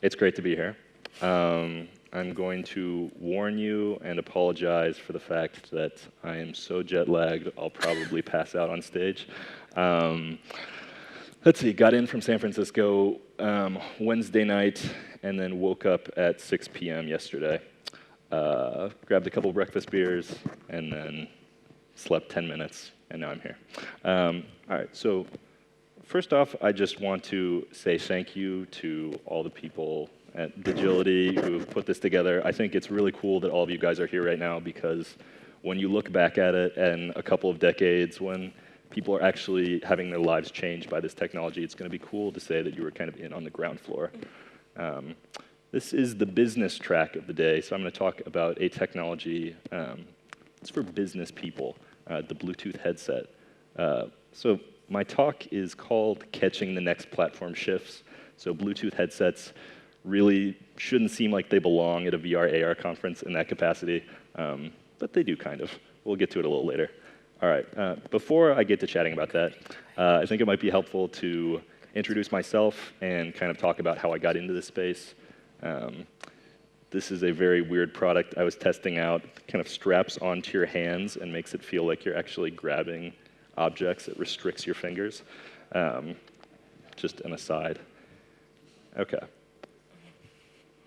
It's great to be here. I'm going to warn you and apologize for the fact that I am so jet-lagged, I'll probably pass out on stage. Let's see, got in from San Francisco Wednesday night, and then woke up at 6 p.m. yesterday. Grabbed a couple breakfast beers, and then slept 10 minutes, and now I'm here. All right, so first off, I just want to say thank you to all the people at DIGILITY who've put this together. I think it's really cool that all of you guys are here right now, because when you look back at it in a couple of decades, when people are actually having their lives changed by this technology, it's going to be cool to say that you were kind of in on the ground floor. This is the business track of the day, so I'm going to talk about a technology. It's for business people, the Bluetooth headset. So my talk is called Catching the Next Platform Shifts. So Bluetooth headsets really shouldn't seem like they belong at a VR AR conference in that capacity, but they do kind of. We'll get to it a little later. All right, before I get to chatting about that, I think it might be helpful to introduce myself and kind of talk about how I got into this space. This is a very weird product I was testing out. It kind of straps onto your hands and makes it feel like you're actually grabbing objects. It restricts your fingers. Just an aside. Okay.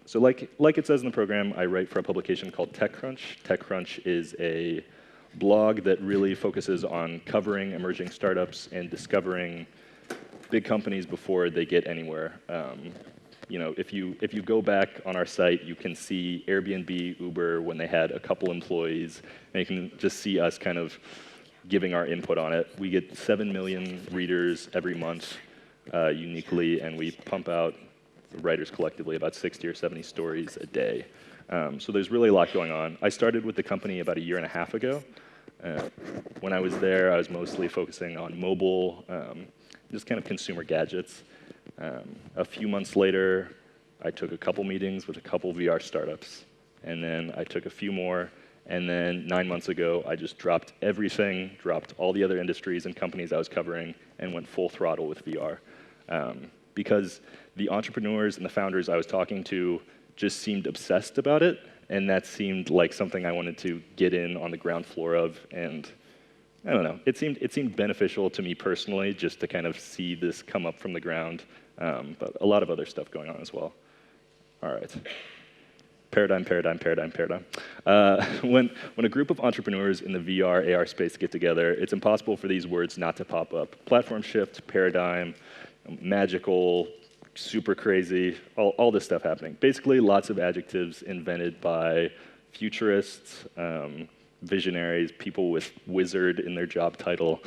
So like it says in the program, I write for a publication called TechCrunch. TechCrunch is a blog that really focuses on covering emerging startups and discovering big companies before they get anywhere. You know, if you go back on our site, you can see Airbnb, Uber, when they had a couple employees, and you can just see us kind of giving our input on it. We get 7 million readers every month uniquely, and we pump out, writers collectively, about 60 or 70 stories a day. So there's really a lot going on. I started with the company about 1.5 years ago. When I was there, I was mostly focusing on mobile, just kind of consumer gadgets. A few months later, I took a couple meetings with a couple VR startups, and then I took a few more, and then 9 months ago, I just dropped everything, dropped all the other industries and companies I was covering, and went full throttle with VR. Because the entrepreneurs and the founders I was talking to just seemed obsessed about it, and that seemed like something I wanted to get in on the ground floor of, and I don't know, it seemed beneficial to me personally just to kind of see this come up from the ground, but a lot of other stuff going on as well. All right. Paradigm. When a group of entrepreneurs in the VR, AR space get together, it's impossible for these words not to pop up. Platform shift, paradigm, magical, super crazy, all this stuff happening. Basically, lots of adjectives invented by futurists, visionaries, people with wizard in their job title,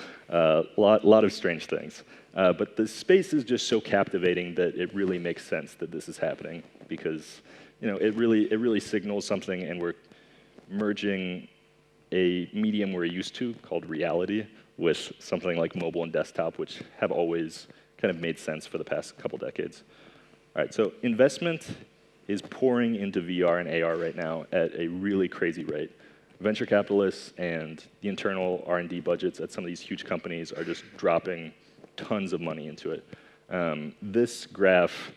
lot of strange things. But the space is just so captivating that it really makes sense that this is happening, because it really signals something, and we're merging a medium we're used to called reality with something like mobile and desktop, which have always kind of made sense for the past couple decades. All right, so investment is pouring into VR and AR right now at a really crazy rate. Venture capitalists and the internal R&D budgets at some of these huge companies are just dropping tons of money into it. This graph,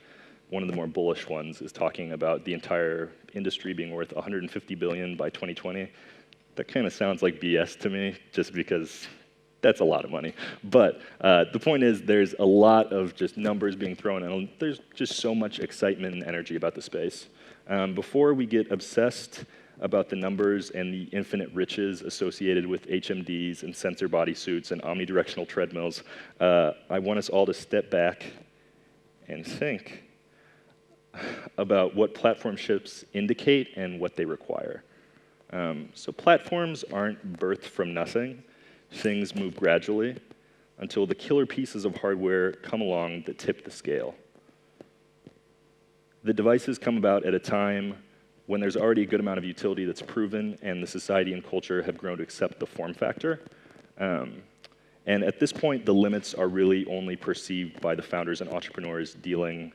one of the more bullish ones, is talking about the entire industry being worth $150 billion by 2020. That kind of sounds like BS to me, just because that's a lot of money. But the point is, there's a lot of just numbers being thrown, and there's just so much excitement and energy about the space. Before we get obsessed about the numbers and the infinite riches associated with HMDs and sensor bodysuits and omnidirectional treadmills, I want us all to step back and think about what platform shifts indicate and what they require. So platforms aren't birthed from nothing. Things move gradually until the killer pieces of hardware come along that tip the scale. The devices come about at a time when there's already a good amount of utility that's proven, and the society and culture have grown to accept the form factor. And at this point, the limits are really only perceived by the founders and entrepreneurs dealing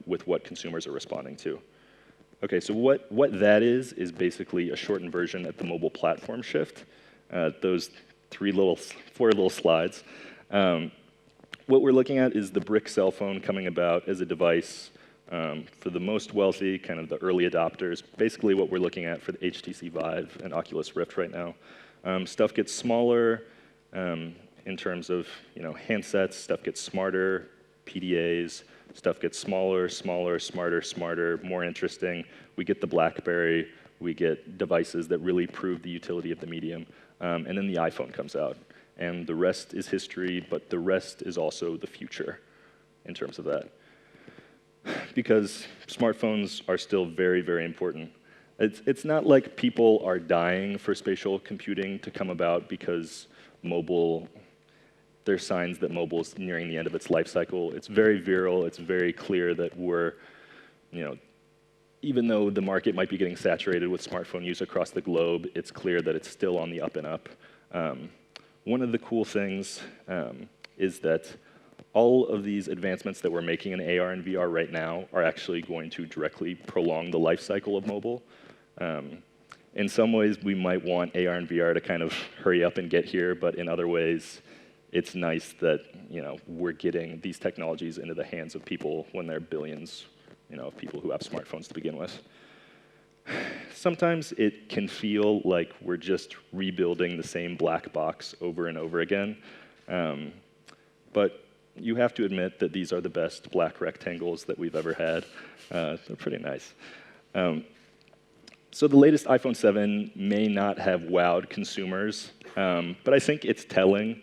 with what consumers are responding to. Okay, so what that is basically a shortened version of the mobile platform shift. Those four little slides. What we're looking at is the brick cell phone coming about as a device For the most wealthy, kind of the early adopters, basically what we're looking at for the HTC Vive and Oculus Rift right now. Stuff gets smaller in terms of handsets, stuff gets smarter, PDAs, stuff gets smaller, smarter, more interesting. We get the BlackBerry, we get devices that really prove the utility of the medium, and then the iPhone comes out. And the rest is history, but the rest is also the future in terms of that. Because smartphones are still very, very important. It's not like people are dying for spatial computing to come about because there's signs that mobile is nearing the end of its life cycle. It's very virile. It's very clear that we're, even though the market might be getting saturated with smartphone use across the globe, it's clear that it's still on the up and up. One of the cool things is that all of these advancements that we're making in AR and VR right now are actually going to directly prolong the life cycle of mobile. In some ways, we might want AR and VR to kind of hurry up and get here, but in other ways, it's nice that we're getting these technologies into the hands of people when there are billions of people who have smartphones to begin with. Sometimes it can feel like we're just rebuilding the same black box over and over again, but you have to admit that these are the best black rectangles that we've ever had. They're pretty nice. So the latest iPhone 7 may not have wowed consumers, but I think it's telling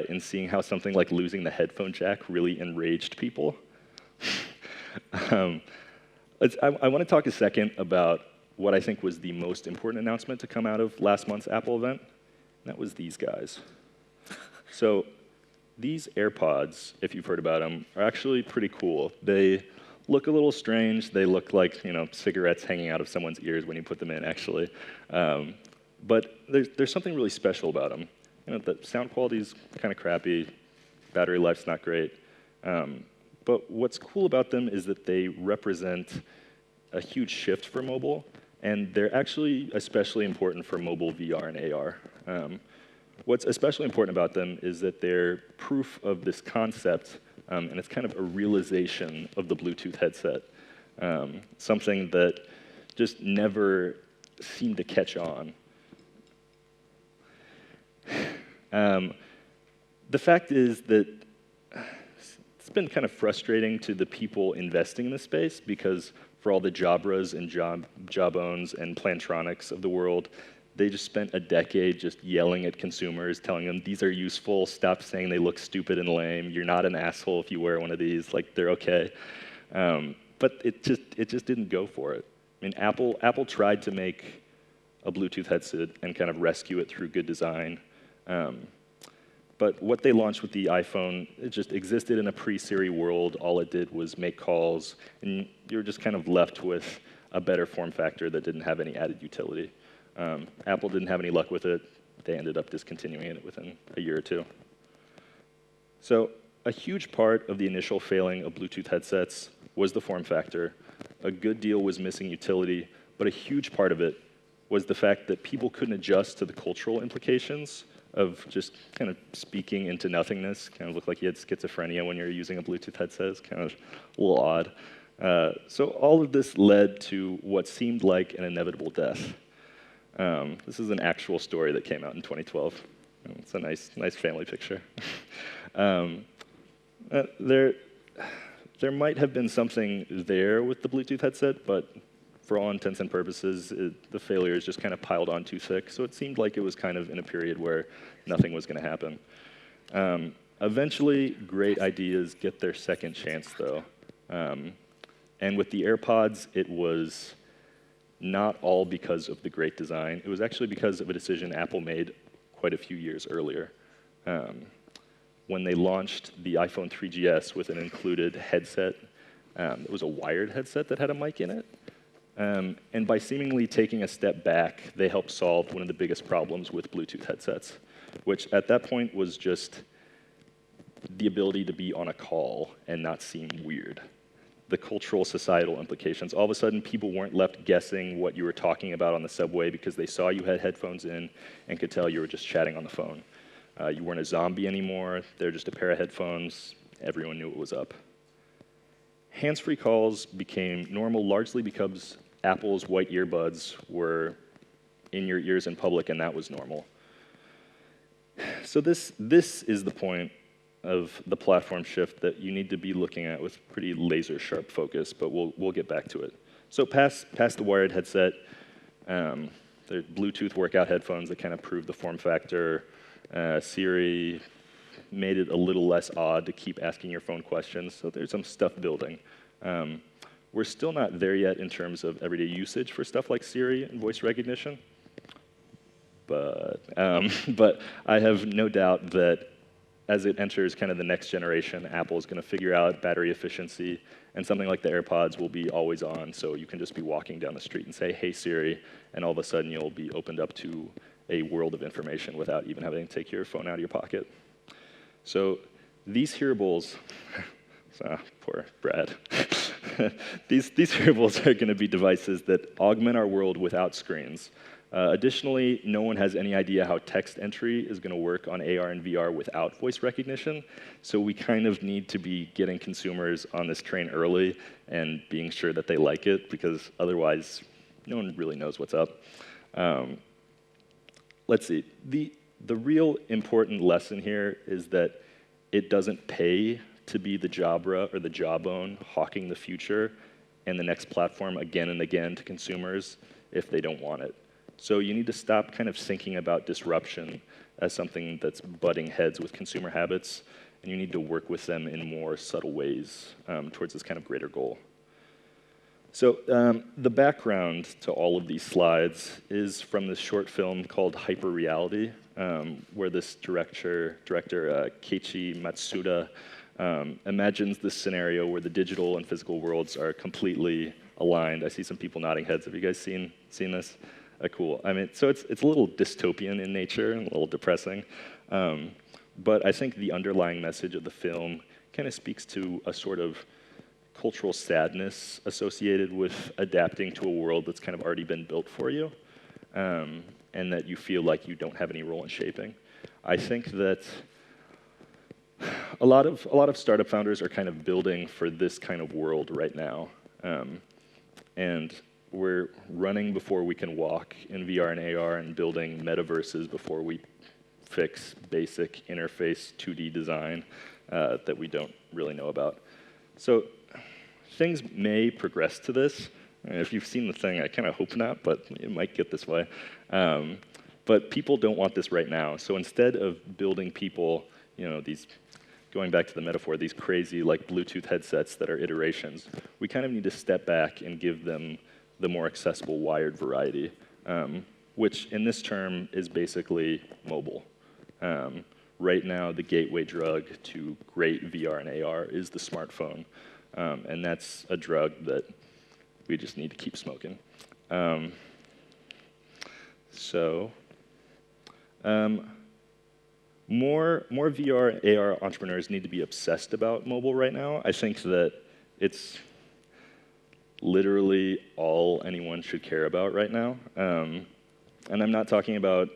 in seeing how something like losing the headphone jack really enraged people. I want to talk a second about what I think was the most important announcement to come out of last month's Apple event. And that was these guys. So these AirPods, if you've heard about them, are actually pretty cool. They look a little strange. They look like cigarettes hanging out of someone's ears when you put them in, actually. But there's something really special about them. The sound quality's kind of crappy. Battery life's not great. But what's cool about them is that they represent a huge shift for mobile, and they're actually especially important for mobile VR and AR. What's especially important about them is that they're proof of this concept, and it's kind of a realization of the Bluetooth headset, something that just never seemed to catch on. The fact is that it's been kind of frustrating to the people investing in this space because for all the Jabras and Jabons and Plantronics of the world, they just spent a decade just yelling at consumers, telling them these are useful, stop saying they look stupid and lame, you're not an asshole if you wear one of these, like they're okay. But it just didn't go for it. I mean, Apple tried to make a Bluetooth headset and kind of rescue it through good design. But what they launched with the iPhone, it just existed in a pre-Siri world. All it did was make calls, and you're just kind of left with a better form factor that didn't have any added utility. Apple didn't have any luck with it. They ended up discontinuing it within a year or two. So a huge part of the initial failing of Bluetooth headsets was the form factor. A good deal was missing utility, but a huge part of it was the fact that people couldn't adjust to the cultural implications of just kind of speaking into nothingness. Kind of looked like you had schizophrenia when you were using a Bluetooth headset. It's kind of a little odd. So all of this led to what seemed like an inevitable death. This is an actual story that came out in 2012. It's a nice family picture. There might have been something there with the Bluetooth headset, but for all intents and purposes, the failures just kind of piled on too thick. So it seemed like it was kind of in a period where nothing was going to happen. Eventually, great ideas get their second chance, though. And with the AirPods, it was not all because of the great design. It was actually because of a decision Apple made quite a few years earlier. When they launched the iPhone 3GS with an included headset, it was a wired headset that had a mic in it. And by seemingly taking a step back, they helped solve one of the biggest problems with Bluetooth headsets, which at that point was just the ability to be on a call and not seem weird. The cultural, societal implications. All of a sudden, people weren't left guessing what you were talking about on the subway because they saw you had headphones in and could tell you were just chatting on the phone. You weren't a zombie anymore. They're just a pair of headphones. Everyone knew what was up. hands-free calls became normal largely because Apple's white earbuds were in your ears in public, and that was normal. So this is the point of the platform shift that you need to be looking at with pretty laser-sharp focus, but we'll get back to it. So past the wired headset, the Bluetooth workout headphones that kind of prove the form factor, Siri made it a little less odd to keep asking your phone questions, so there's some stuff building. We're still not there yet in terms of everyday usage for stuff like Siri and voice recognition, but I have no doubt that as it enters kind of the next generation, Apple is going to figure out battery efficiency, and something like the AirPods will be always on, so you can just be walking down the street and say, "Hey Siri," and all of a sudden you'll be opened up to a world of information without even having to take your phone out of your pocket. So these hearables, poor Brad, these hearables are going to be devices that augment our world without screens. Additionally, no one has any idea how text entry is going to work on AR and VR without voice recognition, so we kind of need to be getting consumers on this train early and being sure that they like it, because otherwise, no one really knows what's up. Let's see. The real important lesson here is that it doesn't pay to be the Jabra or the Jawbone hawking the future and the next platform again and again to consumers if they don't want it. So you need to stop kind of thinking about disruption as something that's butting heads with consumer habits, and you need to work with them in more subtle ways towards this kind of greater goal. So the background to all of these slides is from this short film called Hyperreality, where this director Keiichi Matsuda, imagines this scenario where the digital and physical worlds are completely aligned. I see some people nodding heads. Have you guys seen this? Cool. I mean, so it's a little dystopian in nature and a little depressing, but I think the underlying message of the film kind of speaks to a sort of cultural sadness associated with adapting to a world that's kind of already been built for you, and that you feel like you don't have any role in shaping. I think that a lot of startup founders are kind of building for this kind of world right now, and we're running before we can walk in VR and AR and building metaverses before we fix basic interface 2D design that we don't really know about. So things may progress to this. If you've seen the thing, I kind of hope not, but it might get this way. But people don't want this right now. So instead of building people, going back to the metaphor, these crazy like Bluetooth headsets that are iterations, we kind of need to step back and give them the more accessible wired variety, which in this term is basically mobile. Right now, the gateway drug to great VR and AR is the smartphone, and that's a drug that we just need to keep smoking. More VR, AR entrepreneurs need to be obsessed about mobile right now. I think that it's literally all anyone should care about right now. And I'm not talking about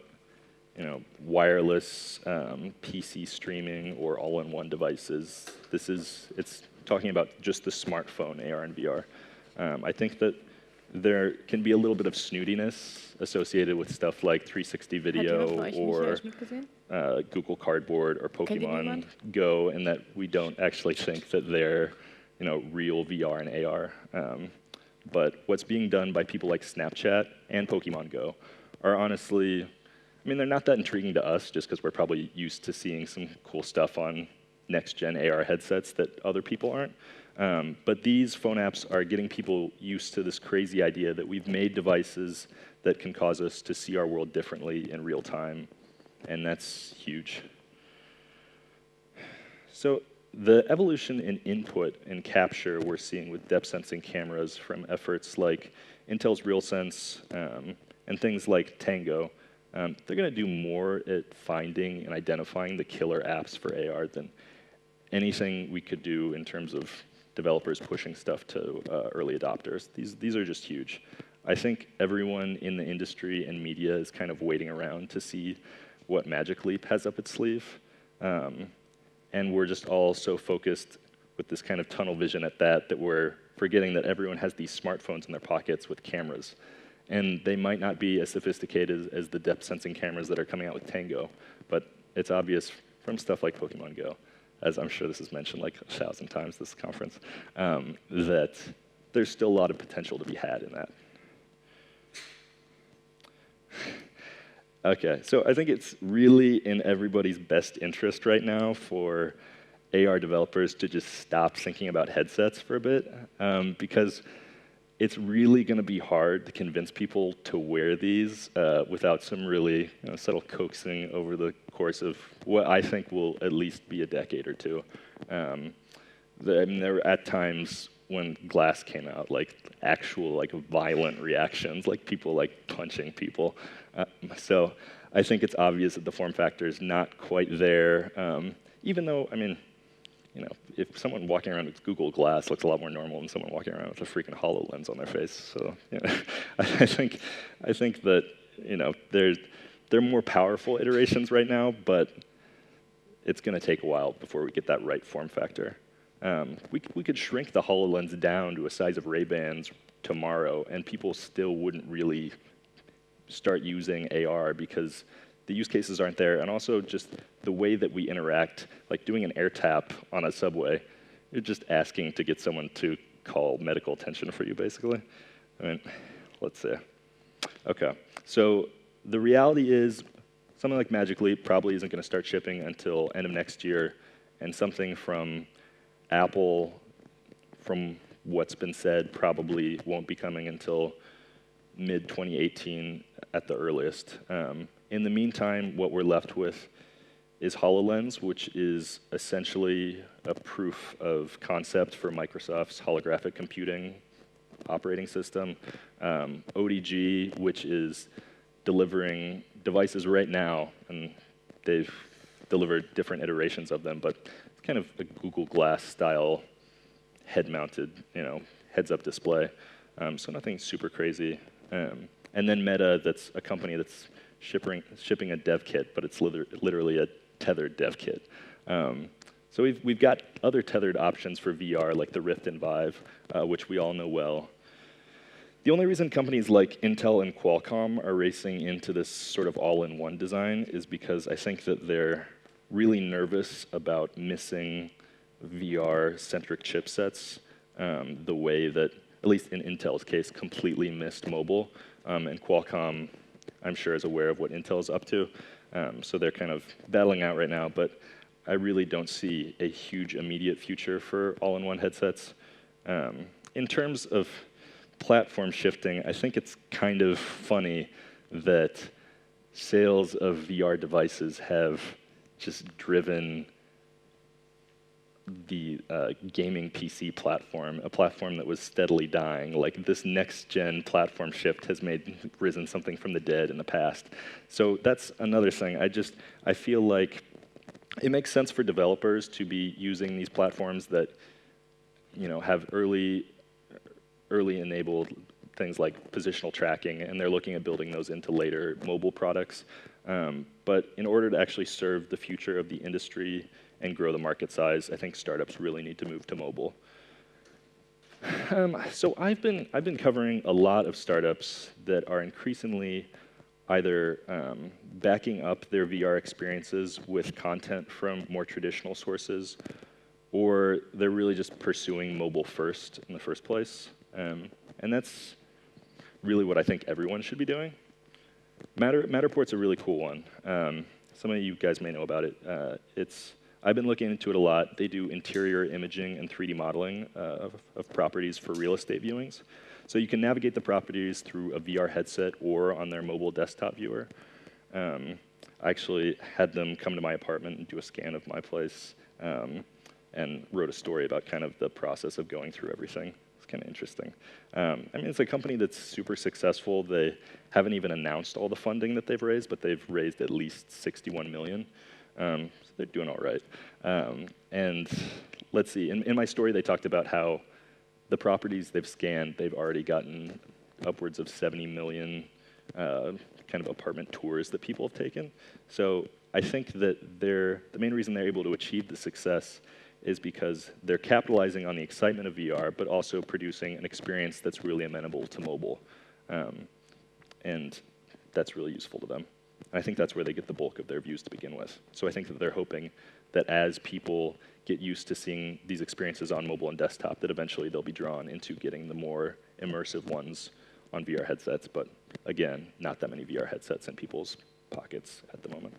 wireless PC streaming or all-in-one devices. It's talking about just the smartphone, AR and VR. I think that there can be a little bit of snootiness associated with stuff like 360 video or Google Cardboard or Pokemon Go, and that we don't actually think that they're real VR and AR. But what's being done by people like Snapchat and Pokemon Go are honestly, I mean, they're not that intriguing to us just because we're probably used to seeing some cool stuff on next-gen AR headsets that other people aren't. But these phone apps are getting people used to this crazy idea that we've made devices that can cause us to see our world differently in real time, and that's huge. So the evolution in input and capture we're seeing with depth sensing cameras from efforts like Intel's RealSense and things like Tango, they're going to do more at finding and identifying the killer apps for AR than anything we could do in terms of developers pushing stuff to early adopters. These are just huge. I think everyone in the industry and media is kind of waiting around to see what Magic Leap has up its sleeve. And we're just all so focused with this kind of tunnel vision at that we're forgetting that everyone has these smartphones in their pockets with cameras. And they might not be as sophisticated as the depth sensing cameras that are coming out with Tango, but it's obvious from stuff like Pokemon Go, as I'm sure this is mentioned like 1,000 times this conference, that there's still a lot of potential to be had in that. Okay, so I think it's really in everybody's best interest right now for AR developers to just stop thinking about headsets for a bit, because it's really going to be hard to convince people to wear these without some really subtle coaxing over the course of what I think will at least be a decade or two. I mean, there were at times when glass came out, like actual like violent reactions, like people like punching people. So I think it's obvious that the form factor is not quite there, even though, I mean, if someone walking around with Google Glass looks a lot more normal than someone walking around with a freaking HoloLens on their face. So I think that they're more powerful iterations right now, but it's going to take a while before we get that right form factor. We could shrink the HoloLens down to a size of Ray-Bans tomorrow, and people still wouldn't really start using AR because the use cases aren't there, and also just the way that we interact, like doing an air tap on a subway, you're just asking to get someone to call medical attention for you, basically. I mean, let's see. Okay, so the reality is something like Magic Leap probably isn't going to start shipping until end of next year, and something from Apple, from what's been said, probably won't be coming until mid-2018 at the earliest. In the meantime, what we're left with is HoloLens, which is essentially a proof of concept for Microsoft's holographic computing operating system. ODG, which is delivering devices right now, and they've delivered different iterations of them, but it's kind of a Google Glass style head-mounted, heads-up display. So nothing super crazy. And then Meta, that's a company that's shipping a dev kit, but it's literally a tethered dev kit. So we've got other tethered options for VR, like the Rift and Vive, which we all know well. The only reason companies like Intel and Qualcomm are racing into this sort of all-in-one design is because I think that they're really nervous about missing VR-centric chipsets the way that, at least in Intel's case, completely missed mobile. And Qualcomm, I'm sure, is aware of what Intel's up to. So they're kind of battling out right now. But I really don't see a huge immediate future for all-in-one headsets. In terms of platform shifting, I think it's kind of funny that sales of VR devices have just driven the gaming PC platform, a platform that was steadily dying. Like, this next-gen platform shift has risen something from the dead in the past. So that's another thing. I feel like it makes sense for developers to be using these platforms that have early enabled things like positional tracking, and they're looking at building those into later mobile products. But in order to actually serve the future of the industry and grow the market size, I think startups really need to move to mobile. So I've been covering a lot of startups that are increasingly either backing up their VR experiences with content from more traditional sources, or they're really just pursuing mobile first in the first place. And that's really what I think everyone should be doing. Matterport's a really cool one. Some of you guys may know about it. I've been looking into it a lot. They do interior imaging and 3D modeling of properties for real estate viewings. So you can navigate the properties through a VR headset or on their mobile desktop viewer. I actually had them come to my apartment and do a scan of my place and wrote a story about kind of the process of going through everything. It's kind of interesting. I mean, it's a company that's super successful. They haven't even announced all the funding that they've raised, but they've raised at least $61 million. So they're doing all right. And let's see, in my story, they talked about how the properties they've scanned, they've already gotten upwards of 70 million kind of apartment tours that people have taken. So I think that the main reason they're able to achieve the success is because they're capitalizing on the excitement of VR, but also producing an experience that's really amenable to mobile. And that's really useful to them. And I think that's where they get the bulk of their views to begin with. So I think that they're hoping that as people get used to seeing these experiences on mobile and desktop, that eventually they'll be drawn into getting the more immersive ones on VR headsets. But again, not that many VR headsets in people's pockets at the moment.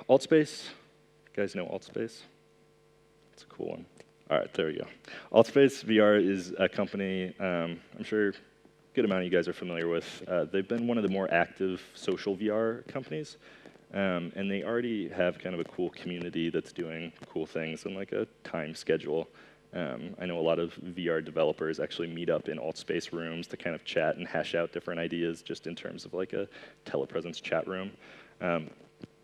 Altspace. You guys know Altspace? It's a cool one. All right, there we go. Altspace VR is a company I'm sure a good amount of you guys are familiar with. They've been one of the more active social VR companies. And they already have kind of a cool community that's doing cool things and like a time schedule. I know a lot of VR developers actually meet up in Altspace rooms to kind of chat and hash out different ideas just in terms of like a telepresence chat room.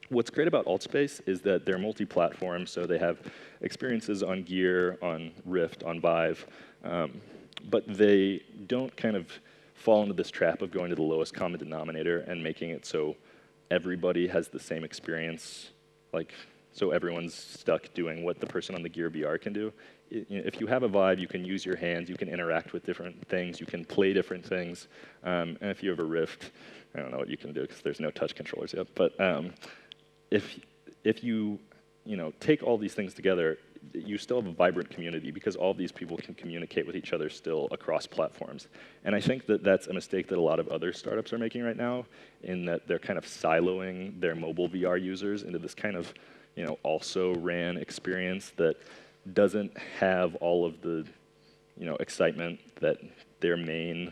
What's great about Altspace is that they're multi-platform, so they have experiences on Gear, on Rift, on Vive, but they don't kind of fall into this trap of going to the lowest common denominator and making it so everybody has the same experience, like so everyone's stuck doing what the person on the Gear VR can do. If you have a Vive, you can use your hands, you can interact with different things, you can play different things, and if you have a Rift, I don't know what you can do because there's no touch controllers yet, but if you take all these things together, you still have a vibrant community because all of these people can communicate with each other still across platforms. And I think that that's a mistake that a lot of other startups are making right now, in that they're kind of siloing their mobile VR users into this kind of also ran experience that doesn't have all of the excitement that their main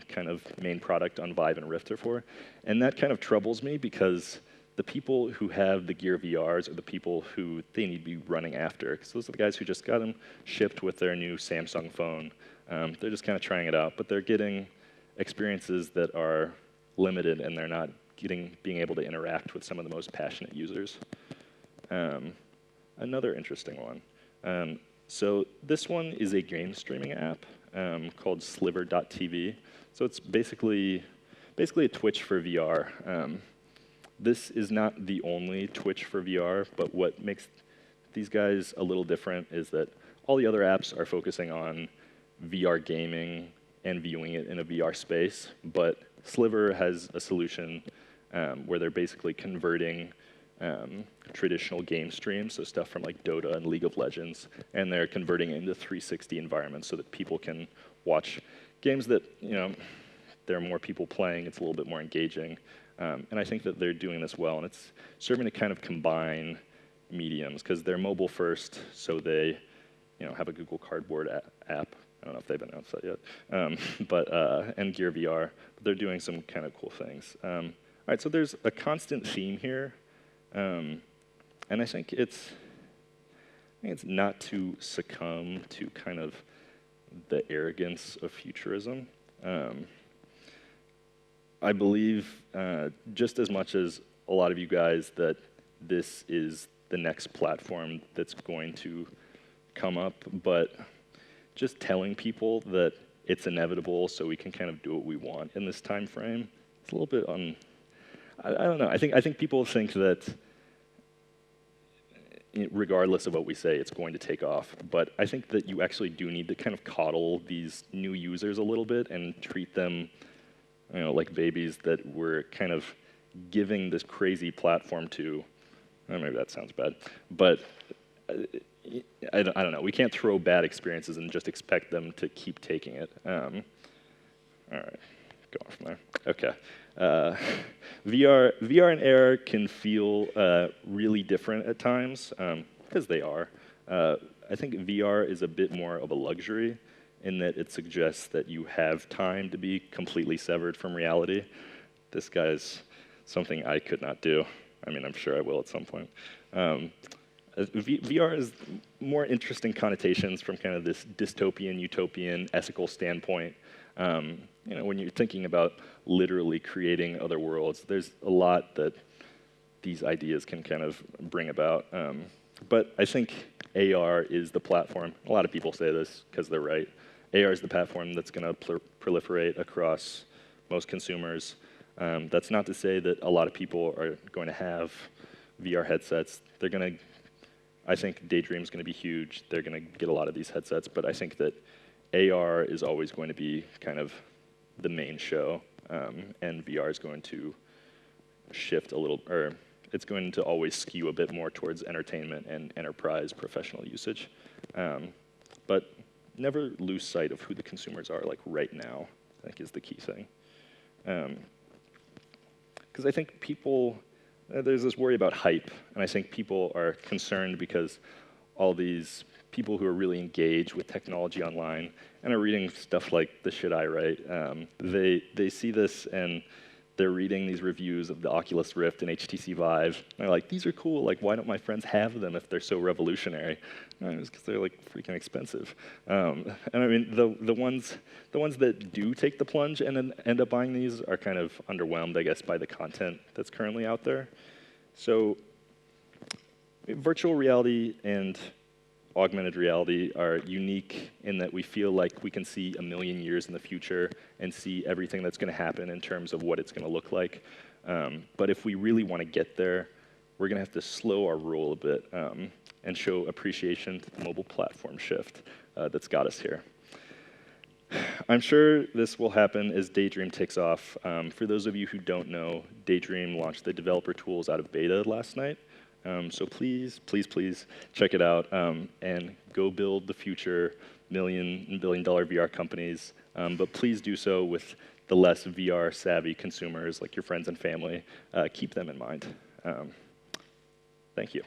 product on Vive and Rift are for. And that kind of troubles me because the people who have the Gear VRs are the people who they need to be running after. Because those are the guys who just got them shipped with their new Samsung phone. They're just kind of trying it out, but they're getting experiences that are limited, and they're not being able to interact with some of the most passionate users. Another interesting one. So this one is a game streaming app called Sliver.tv. So it's basically a Twitch for VR. This is not the only Twitch for VR, but what makes these guys a little different is that all the other apps are focusing on VR gaming and viewing it in a VR space, but Sliver has a solution where they're basically converting traditional game streams, so stuff from like Dota and League of Legends, and they're converting it into 360 environments so that people can watch games that there are more people playing, it's a little bit more engaging. And I think that they're doing this well, and it's serving to kind of combine mediums, because they're mobile first, so they have a Google Cardboard app. I don't know if they've announced that yet, and Gear VR. But they're doing some kind of cool things. All right, so there's a constant theme here, and I think it's not to succumb to kind of the arrogance of futurism. I believe just as much as a lot of you guys that this is the next platform that's going to come up, but just telling people that it's inevitable so we can kind of do what we want in this time frame, it's a little bit I don't know. I think people think that regardless of what we say, it's going to take off. But I think that you actually do need to kind of coddle these new users a little bit and treat them like babies that we're kind of giving this crazy platform to. Maybe that sounds bad, but I don't know. We can't throw bad experiences and just expect them to keep taking it. All right, go on from there. Okay. VR and AR can feel really different at times, because they are. I think VR is a bit more of a luxury, in that it suggests that you have time to be completely severed from reality. This guy's something I could not do. I mean, I'm sure I will at some point. VR has more interesting connotations from kind of this dystopian, utopian, ethical standpoint. When you're thinking about literally creating other worlds, there's a lot that these ideas can kind of bring about. But I think AR is the platform. A lot of people say this because they're right. AR is the platform that's going to proliferate across most consumers. That's not to say that a lot of people are going to have VR headsets. They're going to, I think Daydream's going to be huge. They're going to get a lot of these headsets, but I think that AR is always going to be kind of the main show, and VR is going to shift a little, or it's going to always skew a bit more towards entertainment and enterprise professional usage. But never lose sight of who the consumers are, like right now, I think is the key thing. Because I think people, there's this worry about hype, and I think people are concerned because all these people who are really engaged with technology online and are reading stuff like the shit I write, they see this and they're reading these reviews of the Oculus Rift and HTC Vive, and they're like, these are cool, like why don't my friends have them if they're so revolutionary? It's because they're like freaking expensive. And I mean, the ones that do take the plunge and then end up buying these are kind of underwhelmed, I guess, by the content that's currently out there. So virtual reality and augmented reality are unique in that we feel like we can see a million years in the future and see everything that's going to happen in terms of what it's going to look like. But if we really want to get there, we're going to have to slow our roll a bit and show appreciation to the mobile platform shift that's got us here. I'm sure this will happen as Daydream takes off. For those of you who don't know, Daydream launched the developer tools out of beta last night. So please, please, please check it out and go build the future million and billion-dollar VR companies. But please do so with the less VR-savvy consumers like your friends and family. Keep them in mind. Thank you.